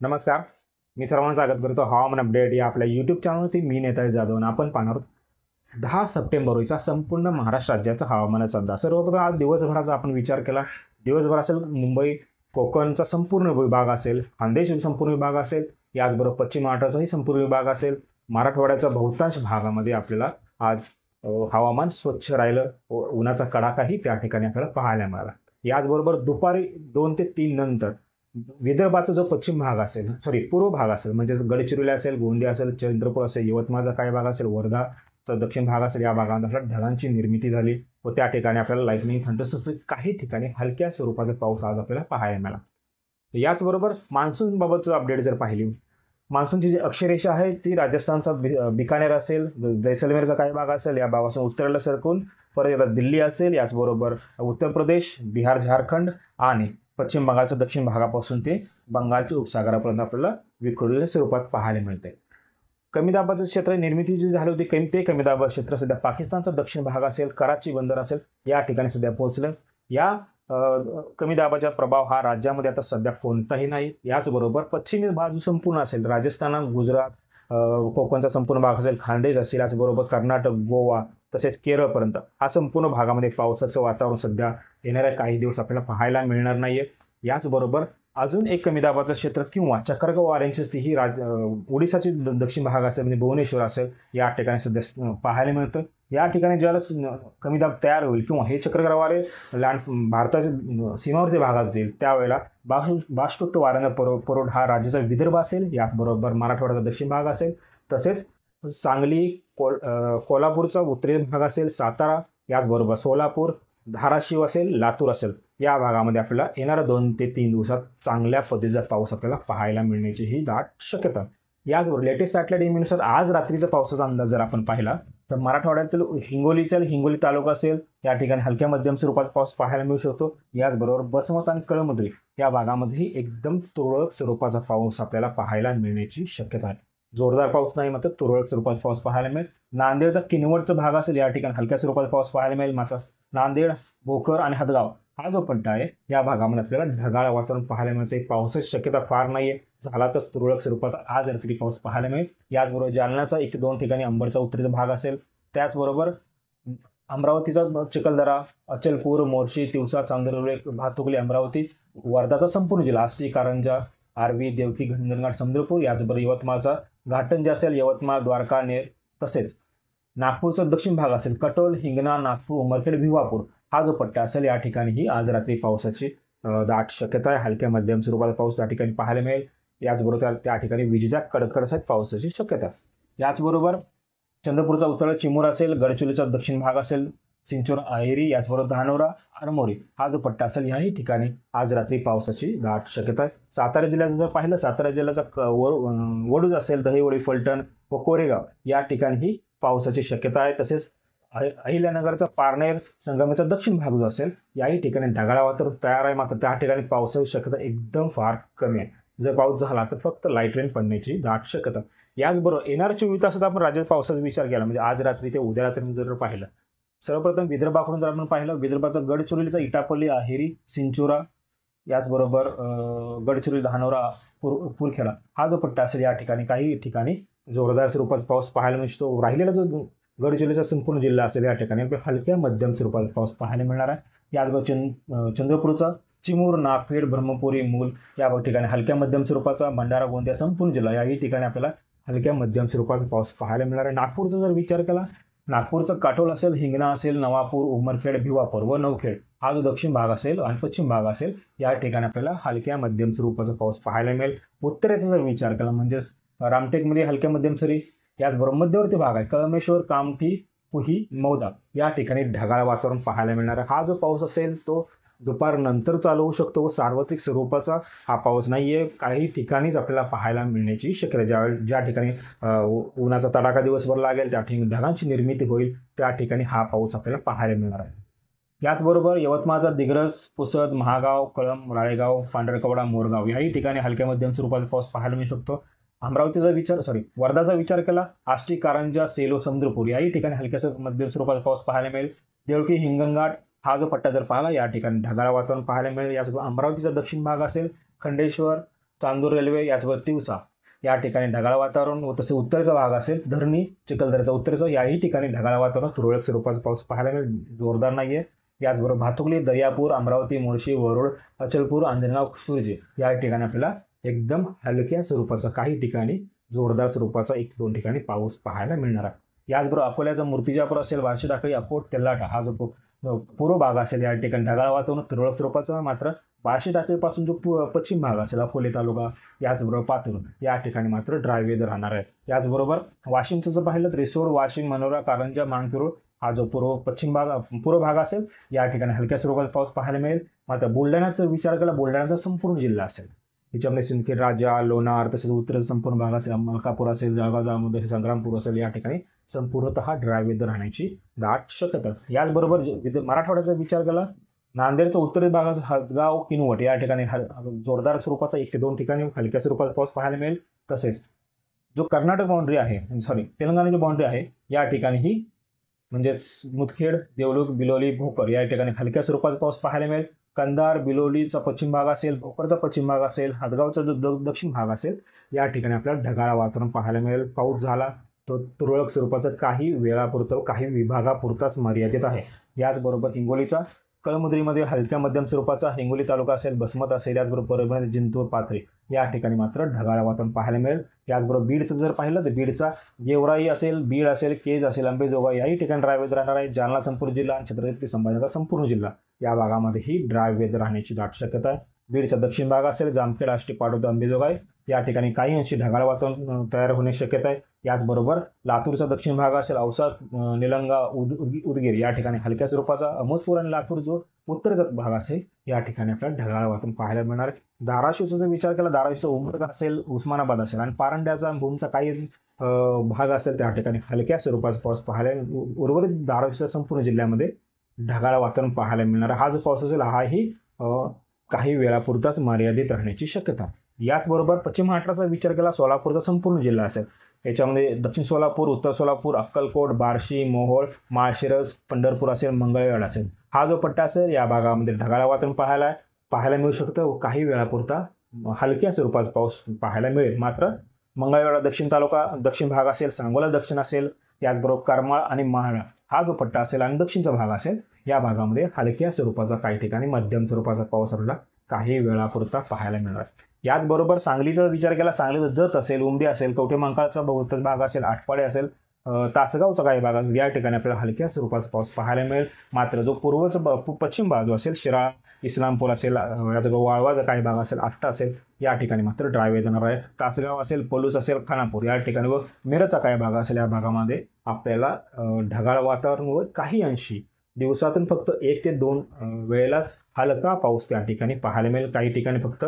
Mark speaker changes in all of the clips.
Speaker 1: नमस्कार. मी सर्वांचं स्वागत करतो हवामान अपडेट या आपल्या यूट्यूब चॅनलवरती. मी नेताजी जाधव आणि आपण पाहणार आहोत 10 सप्टेंबर रोजीचा संपूर्ण महाराष्ट्र राज्याचा हवामानाचा अंदाज. सर्वप्रथम आज दिवसभराचा आपण विचार केला. दिवसभर असेल मुंबई कोकणचा संपूर्ण विभाग असेल, खानदेश संपूर्ण विभाग असेल, याचबरोबर पश्चिम महाराष्ट्राचाही संपूर्ण विभाग असेल. मराठवाड्याच्या बहुतांश भागामध्ये आपल्याला आज हवामान स्वच्छ राहिलं. उन्हाचा कडाकाही त्या ठिकाणी आपल्याला पाहायला मिळाला. याचबरोबर दुपारी 2 ते 3 नंतर विदर्भाचा जो पश्चिम भाग असेल, पूर्व भाग असेल, म्हणजे गडचिरोली असेल, गोंदिया असेल, चंद्रपूर असेल, यवतमाळचा काही भाग असेल, वर्धाचा दक्षिण भाग असेल, या भागामध्ये आपल्याला ढगांची निर्मिती झाली व त्या ठिकाणी आपल्याला लाईटनिंग थंडरस्टॉर्म काही ठिकाणी हलक्या स्वरूपाचा पाऊस आज आपल्याला पाहायला मिळाला. याचबरोबर मान्सून बाबतचं अपडेट जर पाहिली, मान्सूनची जी अक्षरेषा आहे ती राजस्थानचा बिकानेर असेल, जैसलमेरचा काही भाग असेल, या भागापासून उत्तरेला सरकून परत दिल्ली असेल, याचबरोबर उत्तर प्रदेश, बिहार, झारखंड आणि पश्चिम बंगालच्या दक्षिण भागापासून ते बंगालच्या उपसागरापर्यंत आपल्याला विखुरलेल्या स्वरूपात पाहायला मिळते. कमी दाबाचं क्षेत्र निर्मिती जी झाली होती ते कमी दाबाचं क्षेत्र सध्या पाकिस्तानचा दक्षिण भाग असेल, कराची बंदर असेल, या ठिकाणी सध्या पोहोचलं. या कमी दाबाचा प्रभाव हा राज्यामध्ये आता सध्या कोणताही नाही. याचबरोबर पश्चिमी बाजू संपूर्ण असेल, राजस्थान, गुजरात, कोकणचा संपूर्ण भाग असेल, खानदेश असेल, याचबरोबर कर्नाटक, गोवा तसेच केरळपर्यंत हा संपूर्ण भागामध्ये पावसाचं वातावरण सध्या येणाऱ्या काही दिवस आपल्याला पाहायला मिळणार नाही आहे. याचबरोबर अजून एक कमी दाबाचं क्षेत्र किंवा चक्रवात वाऱ्यांची स्थिती ही ओडिसाची दक्षिण भाग असेल, म्हणजे भुवनेश्वर असेल, या ठिकाणी सध्या पाहायला मिळतं. या ठिकाणी ज्यावेळेस कमी दाब तयार होईल किंवा हे चक्रवात वारे भारताच्या सीमावर्ती भागात येईल त्यावेळेला बाष्पयुक्त वाऱ्यांचा पुरवठा हा राज्याचा विदर्भ असेल, याचबरोबर मराठवाड्याचा दक्षिण भाग असेल, तसेच सांगली, कोल्हापूरचा उत्तरी भाग असेल, सातारा, याचबरोबर सोलापूर, धाराशिव असेल, लातूर असेल, या भागामध्ये आपल्याला येणाऱ्या 2 ते 3 दिवसात चांगल्या पद्धतीचा पाऊस आपल्याला पाहायला मिळण्याची ही दाट शक्यता. याचबरोबर लेटेस्ट सॅटेलाइट इमेजनुसार आज रात्रीचा पावसाचा अंदाज जर आपण पाहिला तर मराठवाड्यातील हिंगोली तालुका असेल, या ठिकाणी हलक्या मध्यम स्वरूपाचा पाऊस पाहायला मिळू शकतो. याचबरोबर बसमत आणि कळमनुरी या भागामध्येही एकदम तुरळक स्वरूपाचा पाऊस आपल्याला पाहायला मिळण्याची शक्यता आहे. जोरदार पाऊस नाही, मात्र तुरळक स्वरूपाचा पाऊस पाहायला मिळेल. नांदेडचा किनवटचा भाग असेल, या ठिकाणी हलक्या स्वरूपाचा पाऊस पाहायला मिळेल. मात्र नांदेड, भोकर आणि हदगाव हा जो पट्टा आहे या भागामध्ये आपल्याला ढगाळ वातावरण पाहायला मिळते. पावसाची शक्यता फार नाही आहे. झाला तर तुरळक स्वरूपाचा आज रात्री पाऊस पाहायला मिळेल. याचबरोबर जालन्याचा 1 ते 2 ठिकाणी अंबरचा उत्तरेचा भाग असेल. त्याचबरोबर अमरावतीचा चिखलदरा, अचलपूर, मोर्शी, तिवसा, चांदुरबाग, भातुकली, अमरावती, वर्धाचा संपूर्ण जिल्हा, आष्टी, कारंजा, आर्वी, देवती, हिंगणघाट, चंद्रपूर, याचबरोबर यवतमाळचा घाटंज जे असेल, यवतमाळ, द्वारका, नेर, तसेच नागपूरचा दक्षिण भाग असेल, कटोल, हिंगणा, नागपूर, उमरखेड, भिवापूर हा जो पट्टा असेल, या ठिकाणीही आज रात्री पावसाची दाट शक्यता आहे. हलक्या मध्यम स्वरूपाचा पाऊस त्या ठिकाणी पाहायला मिळेल. याचबरोबर त्या ठिकाणी विजेच्या कडकडाटासह पावसाची शक्यता. याचबरोबर चंद्रपूरचा उत्तर चिमूर असेल, गडचिरोलीचा दक्षिण भाग असेल, सिंचोर, अहेरी, याचबरोबर धानोरा, आरमोरी हा जो पट्टा असेल, याही ठिकाणी आज रात्री पावसाची दाट शक्यता आहे. सातारा जिल्ह्याचं जर पाहिलं, सातारा जिल्ह्याचा वडूज असेल, दहिवडी, फलटण व कोरेगाव या ठिकाणीही पावसाची शक्यता आहे. तसेच अहिल्यानगरचा पारनेर, संगमेचा दक्षिण भाग जो असेल, याही ठिकाणी ढगाळ वातावरण तयार आहे. मात्र त्या ठिकाणी पावसाची शक्यता एकदम फार कमी आहे. जर पाऊस झाला तर फक्त लाईट रेन पडण्याची दाट शक्यता. याचबरोबर येणाऱ्या 24 तासात आपण राज्यात पावसाचा विचार केला, म्हणजे आज रात्री ते उद्या रात्री जर पाहिलं, सर्वप्रथम विदर्भाकडून जर आपण पाहिलं, विदर्भाचा गडचिरोलीचा इटापल्ली, अहेरी, सिंचोरा, याचबरोबर गडचिरोली, धानोरा, पुरखेडा हा जो पट्टा असेल, या ठिकाणी काही ठिकाणी जोरदार स्वरूपाचा पाऊस पाहायला मिळू शकतो. राहिलेला जो गडचिरोलीचा संपूर्ण जिल्हा असेल, या ठिकाणी आपल्याला हलक्या मध्यम स्वरूपाचा पाऊस पाहायला मिळणार आहे. याचबरोबर चंद्रपूरचा चिमूर, नागखेड, ब्रह्मपुरी, मूल या ठिकाणी हलक्या मध्यम स्वरूपाचा, भंडारा, गोंदिया संपूर्ण जिल्हा याही ठिकाणी आपल्याला हलक्या मध्यम स्वरूपाचा पाऊस पाहायला मिळणार आहे. नागपूरचा जर विचार केला, नागपूरचा काटोल असेल, हिंगणा असेल, नवापूर, उमरखेड, भिवापूर व नवखेड हा जो दक्षिण भाग असेल आणि पश्चिम भाग असेल, या ठिकाणी आपल्याला हलक्या मध्यम स्वरूपाचा पाऊस पाहायला मिळेल. उत्तरेचा जर विचार केला, म्हणजेच रामटेकमध्ये हलक्या मध्यम सरी, याचबरोबर मध्यवर्ती भाग आहे, कळमेश्वर, कामठी, पुही, मौदा या ठिकाणी ढगाळ वातावरण पाहायला मिळणार आहे. हा जो पाऊस असेल तो दुपारनंतर चालू होऊ शकतो व सार्वत्रिक स्वरूपाचा हा पाऊस नाही आहे. काही ठिकाणीच आपल्याला पाहायला मिळण्याची शक्यता. ज्या ठिकाणी उन्हाचा तडाखा दिवसभर लागेल, त्या ठिकाणी ढगांची निर्मिती होईल, त्या ठिकाणी हा पाऊस आपल्याला पाहायला मिळणार आहे. याचबरोबर यवतमाळचा दिग्रस, पुसद, महागाव, कळंब, राळेगाव, पांढरकवडा, मोरगाव याही ठिकाणी हलक्या मध्यम स्वरूपाचा पाऊस पाहायला मिळू शकतो. वर्धाचा विचार केला, आष्टी, कारंजा, सेलो, चंद्रपूर याही ठिकाणी हलक्या मध्यम स्वरूपाचा पाऊस पाहायला मिळेल. देवकी, हिंगणघाट हा जो पट्टा जर पाहिला, या ठिकाणी ढगाळ वातावरण पाहायला मिळेल. याचबरोबर अमरावतीचा दक्षिण भाग असेल, खंडेश्वर, चांदूर रेल्वे, याचबरोबर तिवसा या ठिकाणी ढगाळ वातावरण व तसे उत्तरेचा भाग असेल धरणी, चिखलदऱ्याचा उत्तरेचा याही ठिकाणी ढगाळ वातावरण, तुरळक स्वरूपाचा पाऊस पाहायला मिळेल, जोरदार नाहीये. याचबरोबर भातुकली, दर्यापूर, अमरावती, मुळशी, वरुड, अचलपूर, अंजनगाव, सुरजे या ठिकाणी आपल्याला एकदम हलक्या स्वरूपाचा, काही ठिकाणी जोरदार स्वरूपाचा 1-2 ठिकाणी पाऊस पाहायला मिळणार आहे. याचबरोबर अकोल्याचा मूर्तिजापूर असेल, बार्शी, टाकळी, अकोट, तेल्हाटा हा जो पूर्व भाग असेल या ठिकाणी ढगाळ वातावरण, तुरळक स्वरूपाचा. मात्र बार्शी टाकळीपासून जो पश्चिम भाग असेल, अकोले तालुका, याचबरोबर पातूर या ठिकाणी मात्र ड्राय वेदर राहणार आहे. याचबरोबर वाशिमचं जर पाहिलं तर रिसोड, वाशिम, मनोरा, कारंजा, मानकुरुड हा जो पूर्व भाग असेल या ठिकाणी हलक्या स्वरूपाचा पाऊस पाहायला मिळेल. मात्र बुलढाण्याचा विचार केला, बुलढाण्याचा संपूर्ण जिल्हा असेल, याच्यामध्ये सिंदखेड राजा, लोणार, तसेच उत्तरेचा संपूर्ण भाग असेल, मलकापूर असेल, जळगाव, जामोद, संग्रामपूर असेल या ठिकाणी संपूर्णतः ड्राय वेदर राहण्याची दाट शक्यता. याचबरोबर मराठवाड्याचा विचार केला, नांदेडचा उत्तरेत भागाचा हदगाव, किनवट या ठिकाणी जोरदार स्वरूपाचा 1 ते 2 ठिकाणी हलक्या स्वरूपाचा पाऊस पाहायला मिळेल. तसेच जो कर्नाटक बाउंड्री आहे, तेलंगणाची बाउंड्री आहे या ठिकाणीही म्हणजेच मुदखेड, देवळूक, बिलोली, भोकर या ठिकाणी हलक्या स्वरूपाचा पाऊस पाहायला मिळेल. कंधार, बिलोलीचा पश्चिम भाग असेल, भोकरचा पश्चिम भाग असेल, हदगावचा जो दक्षिण भाग असेल या ठिकाणी आपल्याला ढगाळ वातावरण पाहायला मिळेल. पाऊस झाला तो तुरळक स्वरूपाचा काही वेळापुरतं, काही विभागापुरताच मर्यादित आहे. याचबरोबर हिंगोलीचा कळमुद्रीमध्ये हलक्या मध्यम स्वरूपाचा हिंगोली तालुका असेल, बसमत असेल, याचबरोबर परभणी, जिंतूर, पाथरी या ठिकाणी मात्र ढगाळ वातावरण पाहायला मिळेल. याचबरोबर बीडचं जर पाहिलं तर बीडचा गेवराई असेल, बीड असेल, केज असेल, अंबेजोगाई याही ठिकाणी ड्राय वेदर राहणार आहे. जालना संपूर्ण जिल्हा, छत्रपती संभाजीनगर संपूर्ण जिल्हा या भागामध्येही ड्राय वेदर राहण्याची दाट शक्यता आहे. बीडचा दक्षिण भाग असेल, जामखेड, आष्टी, पाटोदा, अंबेजोगाई या ठिकाणी काही अंशी ढगाळ वातावरण तयार होण्याची शक्यता आहे. याचबरोबर लातूरचा दक्षिण भाग असेल, औसा, निलंगा, उदगीर या ठिकाणी हलक्या स्वरूपाचा, अहमदपूर आणि लातूर जो उत्तरेचा भाग असेल या ठिकाणी आपल्याला ढगाळ वातावरण पाहायला मिळणार आहे. धाराशिवचा जर विचार केला, धाराशिवचा उमरगा असेल, उस्मानाबाद असेल आणि पारंड्याचा भूमचा काही भाग असेल त्या ठिकाणी हलक्या स्वरूपाचा पाऊस पाहायला, उर्वरित धाराशिवच्या संपूर्ण जिल्ह्यामध्ये ढगाळ वातावरण पाहायला मिळणार. हा जो पाऊस असेल हाही काही वेळापुरताच मर्यादित राहण्याची शक्यता. याचबरोबर पश्चिम महाराष्ट्राचा विचार केला, सोलापूरचा संपूर्ण जिल्हा असेल, याच्यामध्ये दक्षिण सोलापूर, उत्तर सोलापूर, अक्कलकोट, बार्शी, मोहोळ, माळशिरस, पंढरपूर असेल, मंगळवेढ असेल हा जो पट्टा असेल या भागामध्ये ढगाळ वातावरण पाहायला मिळू शकतं व काही वेळापुरता हलक्या स्वरूपाचा पाऊस पाहायला मिळेल. मात्र मंगळवेढा दक्षिण तालुका, दक्षिण भाग असेल, सांगोला दक्षिण असेल, याचबरोबर करमाळ आणि माळा हा जो पट्टा असेल आणि दक्षिणचा भाग असेल या भागामध्ये हलक्या स्वरूपाचा, काही ठिकाणी मध्यम स्वरूपाचा पाऊस आपल्याला काही वेळापुरता पाहायला मिळणार. याचबरोबर सांगलीचा विचार केला, सांगलीचा जत असेल, उमदी असेल, कवठेमहांकाळचा बहुतेक भाग असेल, आटपाडी असेल, तासगावचा काही भाग असेल या ठिकाणी आपल्याला हलक्या स्वरूपाचा पाऊस पाहायला मिळेल. मात्र जो पश्चिम बाजू असेल, शिराळा, इस्लामपूर असेल, याचा वाळवाचा काही भाग असेल, आष्टा असेल या ठिकाणी मात्र ड्राय वेदर राहणार आहे. तासगाव असेल, पलूस असेल, खानापूर या ठिकाणी व मिरजचा काही भाग असेल या भागामध्ये आपल्याला ढगाळ वातावरण व काही अंशी दिवसातून फक्त 1 ते 2 वेळेलाच हलका पाऊस त्या ठिकाणी पाहायला मिळेल. काही ठिकाणी फक्त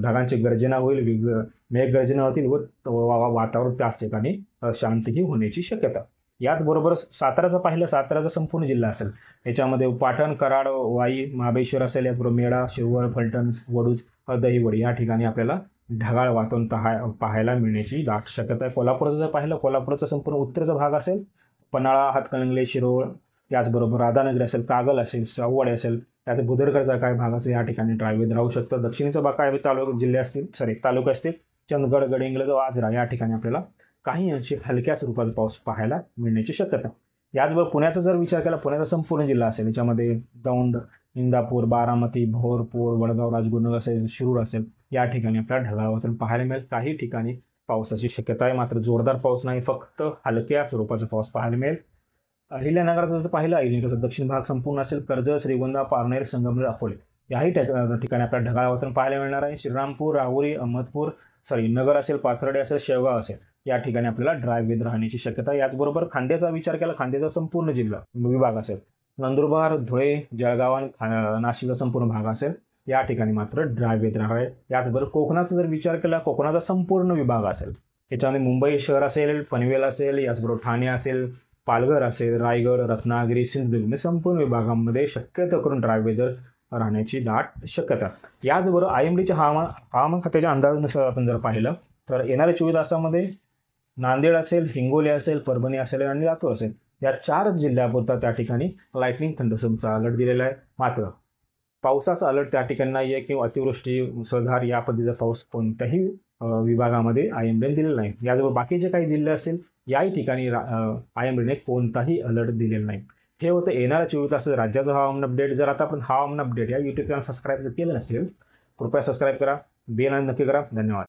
Speaker 1: ढगांची गर्जना होईल, मेघगर्जना होतील व वातावरण त्याच ठिकाणी शांतही होण्याची शक्यता. याचबरोबर साताराचा पाहिलं, साताराचा संपूर्ण जिल्हा असेल, याच्यामध्ये पाटण, कराड, वाई, महाबळेश्वर असेल, याचबरोबर मेळा, शिरवळ, फलटण, वडूज, दहिवडी या ठिकाणी आपल्याला ढगाळ वातावरण पाहायला मिळण्याची दाट शक्यता आहे. कोल्हापूरचं जर पाहिलं, कोल्हापूरचा संपूर्ण उत्तरेचा भाग असेल, पन्हाळा, हातकणंगले, शिरोळ, याचबरोबर राधानगरी असेल, कागल असेल, शाहूवाडी असेल, त्यात बुदरगडचा काय भाग असेल या ठिकाणी ड्राय वेदर राहू शकतं. दक्षिणेचा भाग काय तालुका असतील, चंदगड, गडिंग्लज, आजरा या ठिकाणी आपल्याला काही अंशी हलक्या स्वरूपाचा पाऊस पाहायला मिळण्याची शक्यता. याचबरोबर पुण्याचा जर विचार केला, पुण्याचा संपूर्ण जिल्हा असेल, याच्यामध्ये दौंड, इंदापूर, बारामती, भोरपूर, वडगाव, राजगुरुनगर असेल, शिरूर असेल या ठिकाणी आपल्याला ढगाळ वातावरण पाहायला मिळेल. काही ठिकाणी पावसाची शक्यता आहे, मात्र जोरदार पाऊस नाही, फक्त हलक्या स्वरूपाचा पाऊस पाहायला मिळेल. अहिल्यानगरचं जर पाहिलं, अहिल्यानगरचा दक्षिण भाग संपूर्ण असेल, कर्जत, श्रीगोंदा, पारनेर, संगमनेर, अकोले याही ठिकाणी आपल्याला ढगाळ वातावरण पाहायला मिळणार आहे. श्रीरामपूर, राहुरी, नगर असेल, पाथर्डे असेल, शेवगाव असेल या ठिकाणी आपल्याला ड्राय वेदर राहण्याची शक्यता. याचबरोबर खांद्याचा विचार केला, खांद्याचा संपूर्ण जिल्हा विभाग असेल, नंदुरबार, धुळे, जळगाव आणि नाशिकचा संपूर्ण भाग असेल या ठिकाणी मात्र ड्राय वेदर आहे. याचबरोबर कोकणाचा जर विचार केला, कोकणाचा संपूर्ण विभाग असेल, याच्यामध्ये मुंबई शहर असेल, पनवेल असेल, याचबरोबर ठाणे असेल, पालघर असेल, रायगड, रत्नागिरी, सिंधुदुर्ग संपूर्ण विभागामध्ये शक्यतो करून ड्राय वेदर राहण्याची दाट शक्यता. याचबरोबर IMDच्या हवामान खात्याच्या अंदाजानुसार आपण जर पाहिलं तर येणाऱ्या 24 तासामध्ये नांदेड असेल, हिंगोली असेल, परभणी असेल आणि लातूर असेल या 4 जिल्ह्यापुरता त्या ठिकाणी लाईटनिंग थंडरस्टॉर्मचा अलर्ट दिलेला आहे. मात्र पावसाचा अलर्ट त्या ठिकाणी नाही आहे किंवा अतिवृष्टी, मुसळधार या पद्धतीचा पाऊस कोणत्याही विभागामध्ये IMDने दिलेला नाही. याचबरोबर बाकी जे काही दिलेले असेल याही ठिकाणी IMDने कोणताही अलर्ट दिलेला नाही. हे होतं येणाऱ्या 24 तासाचं राज्याचं हवामान अपडेट. जर आता आपण हवामान अपडेट या यूट्यूब चॅनल सबस्क्राईब जर केलं नसेल, कृपया सबस्क्राईब करा, बेल आणि नक्की करा. धन्यवाद.